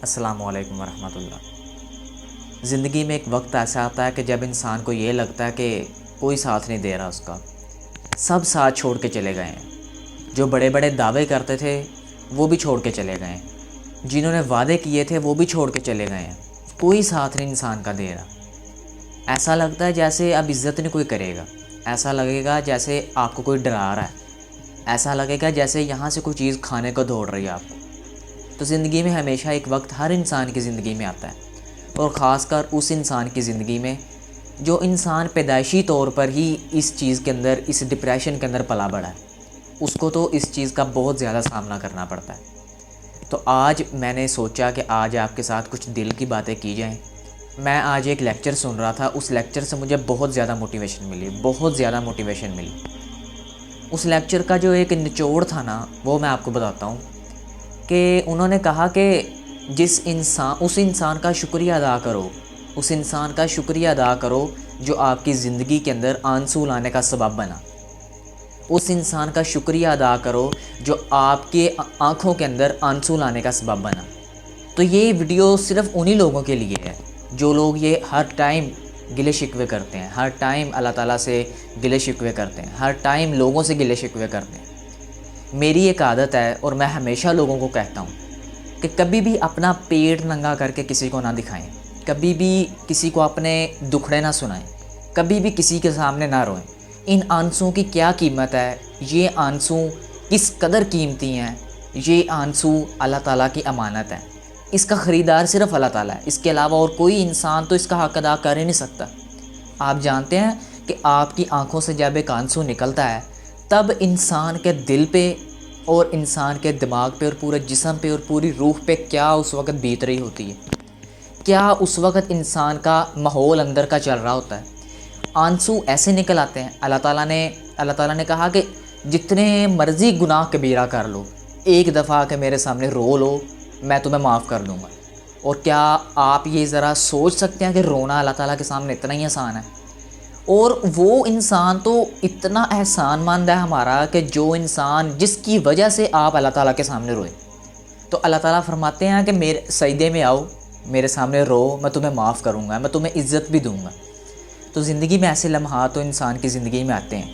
السلام علیکم ورحمۃ اللہ۔ زندگی میں ایک وقت ایسا آتا ہے کہ جب انسان کو یہ لگتا ہے کہ کوئی ساتھ نہیں دے رہا اس کا، سب ساتھ چھوڑ کے چلے گئے ہیں۔ جو بڑے بڑے دعوے کرتے تھے وہ بھی چھوڑ کے چلے گئے ہیں، جنہوں نے وعدے کیے تھے وہ بھی چھوڑ کے چلے گئے ہیں۔ کوئی ساتھ نہیں انسان کا دے رہا۔ ایسا لگتا ہے جیسے اب عزت نہیں کوئی کرے گا، ایسا لگے گا جیسے آپ کو کوئی ڈرا رہا ہے، ایسا لگے گا جیسے یہاں سے کوئی چیز کھانے کو دوڑ رہی ہے آپ کو۔ تو زندگی میں ہمیشہ ایک وقت ہر انسان کی زندگی میں آتا ہے، اور خاص کر اس انسان کی زندگی میں جو انسان پیدائشی طور پر ہی اس چیز کے اندر، اس ڈپریشن کے اندر پلا بڑھا ہے، اس کو تو اس چیز کا بہت زیادہ سامنا کرنا پڑتا ہے۔ تو آج میں نے سوچا کہ آج آپ کے ساتھ کچھ دل کی باتیں کی جائیں۔ میں آج ایک لیکچر سن رہا تھا، اس لیکچر سے مجھے بہت زیادہ موٹیویشن ملی۔ اس لیکچر کا جو ایک نچوڑ تھا نا، وہ میں آپ کو بتاتا ہوں کہ انہوں نے کہا کہ اس انسان کا شکریہ ادا کرو جو آپ کی زندگی کے اندر آنسو لانے کا سبب بنا۔ اس انسان کا شکریہ ادا کرو جو آپ کے آنکھوں کے اندر آنسو لانے کا سبب بنا۔ تو یہ ویڈیو صرف انہی لوگوں کے لیے ہے جو لوگ یہ ہر ٹائم گلے شکوے کرتے ہیں، ہر ٹائم اللہ تعالیٰ سے گلے شکوے کرتے ہیں، ہر ٹائم لوگوں سے گلے شکوے کرتے ہیں۔ میری ایک عادت ہے اور میں ہمیشہ لوگوں کو کہتا ہوں کہ کبھی بھی اپنا پیٹ ننگا کر کے کسی کو نہ دکھائیں، کبھی بھی کسی کو اپنے دکھڑے نہ سنائیں، کبھی بھی کسی کے سامنے نہ روئیں۔ ان آنسوں کی کیا قیمت ہے، یہ آنسوں کس قدر قیمتی ہیں، یہ آنسو اللہ تعالیٰ کی امانت ہے۔ اس کا خریدار صرف اللہ تعالیٰ ہے، اس کے علاوہ اور کوئی انسان تو اس کا حق ادا کر ہی نہیں سکتا۔ آپ جانتے ہیں کہ آپ کی آنکھوں سے جب ایک آنسو نکلتا ہے تب انسان کے دل پہ اور انسان کے دماغ پہ اور پورے جسم پہ اور پوری روح پہ کیا اس وقت بیت رہی ہوتی ہے، کیا اس وقت انسان کا ماحول اندر کا چل رہا ہوتا ہے۔ آنسو ایسے نکل آتے ہیں۔ اللہ تعالیٰ نے کہا کہ جتنے مرضی گناہ کبیرہ کر لو، ایک دفعہ کہ میرے سامنے رو لو، میں تمہیں معاف کر دوں گا۔ اور کیا آپ یہ ذرا سوچ سکتے ہیں کہ رونا اللہ تعالیٰ کے سامنے اتنا ہی آسان ہے؟ اور وہ انسان تو اتنا احسان مند ہے ہمارا کہ جو انسان جس کی وجہ سے آپ اللہ تعالیٰ کے سامنے روئے، تو اللہ تعالیٰ فرماتے ہیں کہ میرے سجدے میں آؤ، میرے سامنے رو، میں تمہیں معاف کروں گا، میں تمہیں عزت بھی دوں گا۔ تو زندگی میں ایسے لمحات تو انسان کی زندگی میں آتے ہیں۔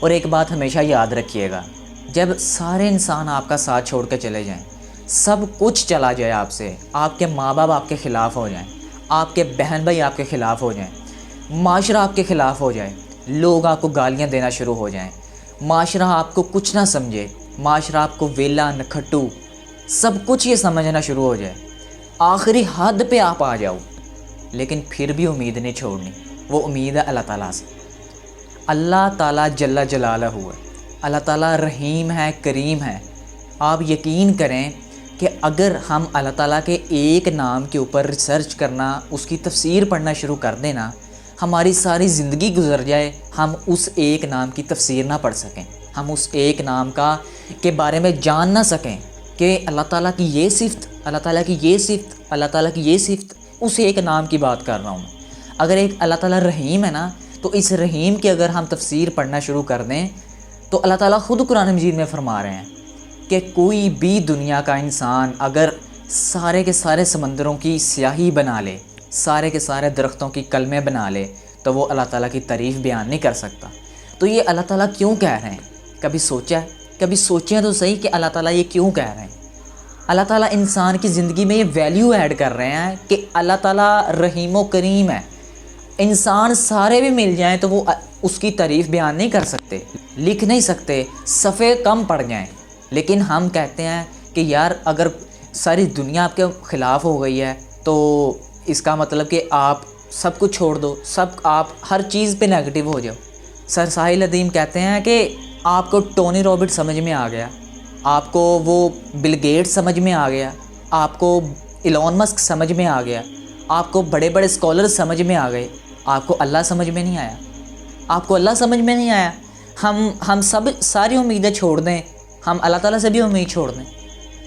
اور ایک بات ہمیشہ یاد رکھیے گا، جب سارے انسان آپ کا ساتھ چھوڑ کے چلے جائیں، سب کچھ چلا جائے آپ سے، آپ کے ماں باپ آپ کے خلاف ہو جائیں، آپ کے بہن بھائی آپ کے خلاف ہو جائیں، معاشرہ آپ کے خلاف ہو جائے، لوگ آپ کو گالیاں دینا شروع ہو جائیں، معاشرہ آپ کو کچھ نہ سمجھے، معاشرہ آپ کو ویلا نکھٹو سب کچھ یہ سمجھنا شروع ہو جائے، آخری حد پہ آپ آ جاؤ، لیکن پھر بھی امید نہیں چھوڑنی۔ وہ امید ہے اللہ تعالیٰ سے۔ اللہ تعالیٰ جل جلالہ ہے، اللہ تعالیٰ رحیم ہے، کریم ہے۔ آپ یقین کریں کہ اگر ہم اللہ تعالیٰ کے ایک نام کے اوپر ریسرچ کرنا، اس کی تفسیر پڑھنا شروع کر دینا، ہماری ساری زندگی گزر جائے، ہم اس ایک نام کی تفسیر نہ پڑھ سکیں، ہم اس ایک نام کے بارے میں جان نہ سکیں کہ اللہ تعالیٰ کی یہ صفت، اللہ تعالیٰ کی یہ صفت، اللہ تعالیٰ کی یہ صفت، اس ایک نام کی بات کر رہا ہوں۔ اگر ایک اللہ تعالیٰ رحیم ہے نا، تو اس رحیم کی اگر ہم تفسیر پڑھنا شروع کر دیں تو اللہ تعالیٰ خود قرآن مجید میں فرما رہے ہیں کہ کوئی بھی دنیا کا انسان اگر سارے کے سارے سمندروں کی سیاہی بنا لے، سارے کے سارے درختوں کی کلمیں بنا لے، تو وہ اللہ تعالیٰ کی تعریف بیان نہیں کر سکتا۔ تو یہ اللہ تعالیٰ کیوں کہہ رہے ہیں؟ کبھی سوچیں تو صحیح کہ اللہ تعالیٰ یہ کیوں کہہ رہے ہیں۔ اللہ تعالیٰ انسان کی زندگی میں یہ ویلیو ایڈ کر رہے ہیں کہ اللہ تعالیٰ رحیم و کریم ہے۔ انسان سارے بھی مل جائیں تو وہ اس کی تعریف بیان نہیں کر سکتے، لکھ نہیں سکتے، صفحے کم پڑ جائیں، لیکن ہم کہتے ہیں کہ یار اگر ساری دنیا آپ کے خلاف ہو گئی ہے تو اس کا مطلب کہ آپ سب کچھ چھوڑ دو، آپ ہر چیز پہ نیگیٹو ہو جاؤ۔ سر ساحل ندیم کہتے ہیں کہ آپ کو ٹونی رابرٹ سمجھ میں آ گیا، آپ کو وہ بل گیٹ سمجھ میں آ گیا، آپ کو ایلون مسک سمجھ میں آ گیا، آپ کو بڑے بڑے اسکالر سمجھ میں آ گئے، آپ کو اللہ سمجھ میں نہیں آیا، آپ کو اللہ سمجھ میں نہیں آیا۔ ہم سب ساری امیدیں چھوڑ دیں، ہم اللہ تعالیٰ سے بھی امید چھوڑ دیں۔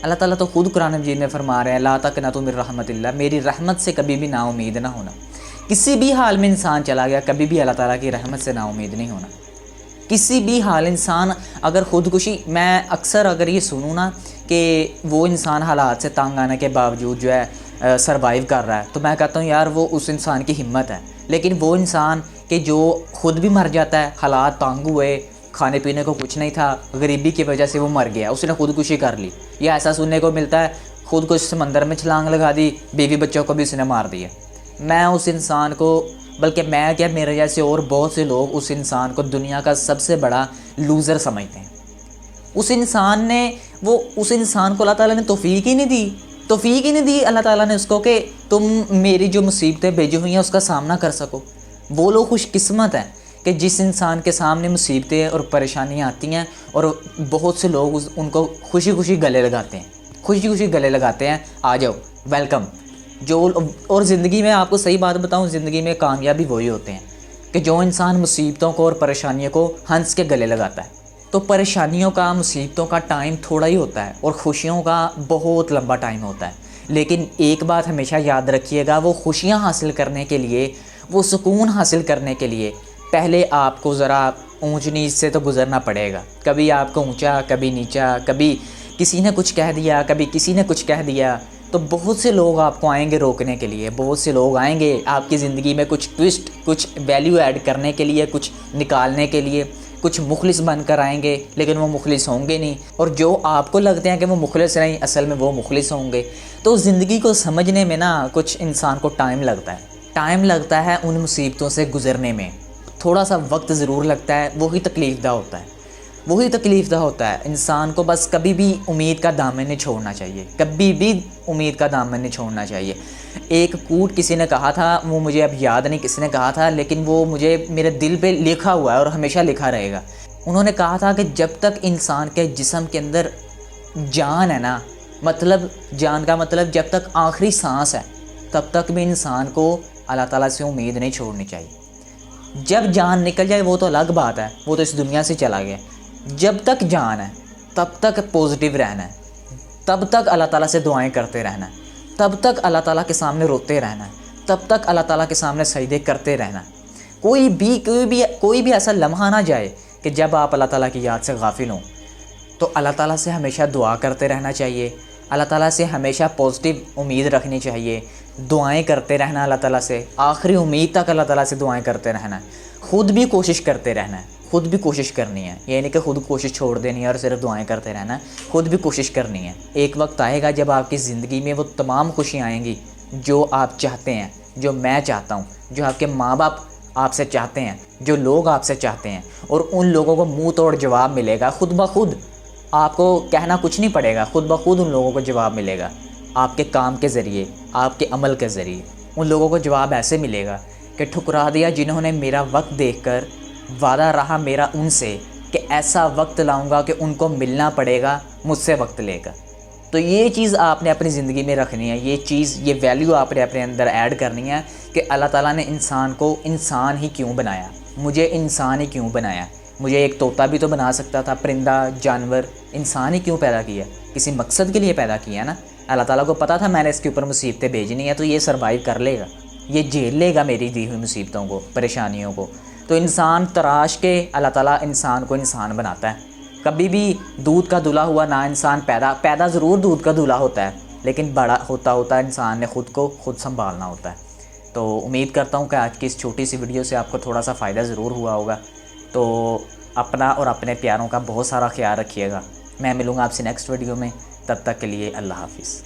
اللہ تعالیٰ تو خود قرآن مجید میں فرما رہے ہیں، لا تقنطوا من رحمت اللہ، میری رحمت سے کبھی بھی نا امید نہ ہونا۔ کسی بھی حال میں انسان چلا گیا، کبھی بھی اللہ تعالیٰ کی رحمت سے نا امید نہیں ہونا۔ کسی بھی حال انسان اگر خودکشی، میں اکثر اگر یہ سنوں نا کہ وہ انسان حالات سے تنگ آنے کے باوجود جو ہے سروائیو کر رہا ہے، تو میں کہتا ہوں یار وہ اس انسان کی ہمت ہے۔ لیکن وہ انسان کہ جو خود بھی مر جاتا ہے، حالات تنگ ہوئے، کھانے پینے کو کچھ نہیں تھا، غریبی کی وجہ سے وہ مر گیا، اس نے خودکشی کر لی، یا ایسا سننے کو ملتا ہے خود کو اس سمندر میں چھلانگ لگا دی، بیوی بچوں کو بھی اس نے مار دیا۔ میں اس انسان کو، بلکہ میں کیا میرے جیسے اور بہت سے لوگ اس انسان کو دنیا کا سب سے بڑا لوزر سمجھتے ہیں۔ اس انسان کو اللہ تعالیٰ نے توفیق ہی نہیں دی اللہ تعالیٰ نے اس کو کہ تم میری جو مصیبتیں بھیجی ہوئی ہیں اس کا سامنا کر سکو۔ وہ لوگ خوش قسمت ہیں کہ جس انسان کے سامنے مصیبتیں اور پریشانیاں آتی ہیں اور بہت سے لوگ ان کو خوشی خوشی گلے لگاتے ہیں، آ جاؤ، ویلکم۔ اور زندگی میں آپ کو صحیح بات بتاؤں، زندگی میں کامیابی وہی ہوتے ہیں کہ جو انسان مصیبتوں کو اور پریشانیوں کو ہنس کے گلے لگاتا ہے۔ تو پریشانیوں کا، مصیبتوں کا ٹائم تھوڑا ہی ہوتا ہے اور خوشیوں کا بہت لمبا ٹائم ہوتا ہے۔ لیکن ایک بات ہمیشہ یاد رکھیے گا، وہ خوشیاں حاصل کرنے کے لیے، وہ سکون حاصل کرنے کے لیے پہلے آپ کو ذرا اونچ نیچ سے تو گزرنا پڑے گا۔ کبھی آپ کو اونچا، کبھی نیچا، کبھی کسی نے کچھ کہہ دیا، کبھی کسی نے کچھ کہہ دیا، تو بہت سے لوگ آپ کو آئیں گے روکنے کے لیے، بہت سے لوگ آئیں گے آپ کی زندگی میں کچھ ٹوسٹ، کچھ ویلیو ایڈ کرنے کے لیے، کچھ نکالنے کے لیے، کچھ مخلص بن کر آئیں گے، لیکن وہ مخلص ہوں گے نہیں، اور جو آپ کو لگتے ہیں کہ وہ مخلص نہیں، اصل میں وہ مخلص ہوں گے۔ تو زندگی کو سمجھنے میں نا کچھ انسان کو ٹائم لگتا ہے ان مصیبتوں سے گزرنے میں، تھوڑا سا وقت ضرور لگتا ہے، وہی تکلیف دہ ہوتا ہے۔ انسان کو بس کبھی بھی امید کا دامن نہیں چھوڑنا چاہیے۔ ایک کوٹ کسی نے کہا تھا، وہ مجھے اب یاد نہیں کس نے کہا تھا، لیکن وہ مجھے میرے دل پہ لکھا ہوا ہے اور ہمیشہ لکھا رہے گا۔ انہوں نے کہا تھا کہ جب تک انسان کے جسم کے اندر جان ہے نا، جان کا مطلب جب تک آخری سانس ہے، تب تک بھی انسان کو اللہ تعالیٰ سے امید نہیں چھوڑنی چاہیے۔ جب جان نکل جائے وہ تو الگ بات ہے، وہ تو اس دنیا سے چلا گیا۔ جب تک جان ہے تب تک پازیٹیو رہنا ہے، تب تک اللہ تعالیٰ سے دعائیں کرتے رہنا ہے، تب تک اللہ تعالیٰ کے سامنے روتے رہنا ہے، تب تک اللہ تعالیٰ کے سامنے سجدے کرتے رہنا ہے۔ کوئی بھی ایسا لمحہ نہ جائے کہ جب آپ اللہ تعالیٰ کی یاد سے غافل ہوں۔ تو اللہ تعالیٰ سے ہمیشہ دعا کرتے رہنا چاہیے، اللہ تعالیٰ سے ہمیشہ پازیٹیو امید رکھنی چاہیے، دعائیں کرتے رہنا اللہ تعالیٰ سے، آخری امید تک اللہ تعالیٰ سے دعائیں کرتے رہنا ہے، خود بھی کوشش کرتے رہنا ہے، خود بھی کوشش کرنی ہے، یہ نہیں کہ خود کوشش چھوڑ دینی ہے اور صرف دعائیں کرتے رہنا ہے، خود بھی کوشش کرنی ہے۔ ایک وقت آئے گا جب آپ کی زندگی میں وہ تمام خوشیاں آئیں گی جو آپ چاہتے ہیں، جو میں چاہتا ہوں، جو آپ کے ماں باپ آپ سے چاہتے ہیں، جو لوگ آپ سے چاہتے ہیں، اور ان لوگوں کو منہ توڑ جواب ملے گا خود بخود۔ آپ کو کہنا کچھ نہیں پڑے گا، خود بخود ان لوگوں کو جواب ملے گا، آپ کے کام کے ذریعے، آپ کے عمل کے ذریعے۔ ان لوگوں کو جواب ایسے ملے گا کہ ٹھکرا دیا جنہوں نے میرا وقت دیکھ کر، وعدہ رہا میرا ان سے کہ ایسا وقت لاؤں گا کہ ان کو ملنا پڑے گا مجھ سے وقت لے کر۔ تو یہ چیز آپ نے اپنی زندگی میں رکھنی ہے، یہ ویلیو آپ نے اپنے اندر ایڈ کرنی ہے کہ اللہ تعالیٰ نے انسان کو انسان ہی کیوں بنایا، مجھے انسان ہی کیوں بنایا۔ مجھے ایک طوطا بھی تو بنا سکتا تھا، پرندہ، جانور، انسان ہی کیوں پیدا کیا؟ کسی مقصد کے لیے پیدا کیا نا۔ اللہ تعالیٰ کو پتہ تھا میں نے اس کے اوپر مصیبتیں بھیجنی ہے، تو یہ سروائیو کر لے گا، یہ جھیل لے گا میری دی ہوئی مصیبتوں کو، پریشانیوں کو۔ تو انسان تراش کے اللہ تعالیٰ انسان کو انسان بناتا ہے۔ کبھی بھی دودھ کا دھلا ہوا نا انسان پیدا ضرور دودھ کا دھلا ہوتا ہے، لیکن بڑا ہوتا انسان نے خود کو خود سنبھالنا ہوتا ہے۔ تو امید کرتا ہوں کہ آج کی اس چھوٹی سی ویڈیو سے آپ کو تھوڑا سا فائدہ ضرور ہوا ہوگا۔ تو اپنا اور اپنے پیاروں کا بہت سارا خیال رکھیے گا۔ میں ملوں گا آپ سے نیکسٹ ویڈیو میں، تب تک کے لیے اللہ حافظ۔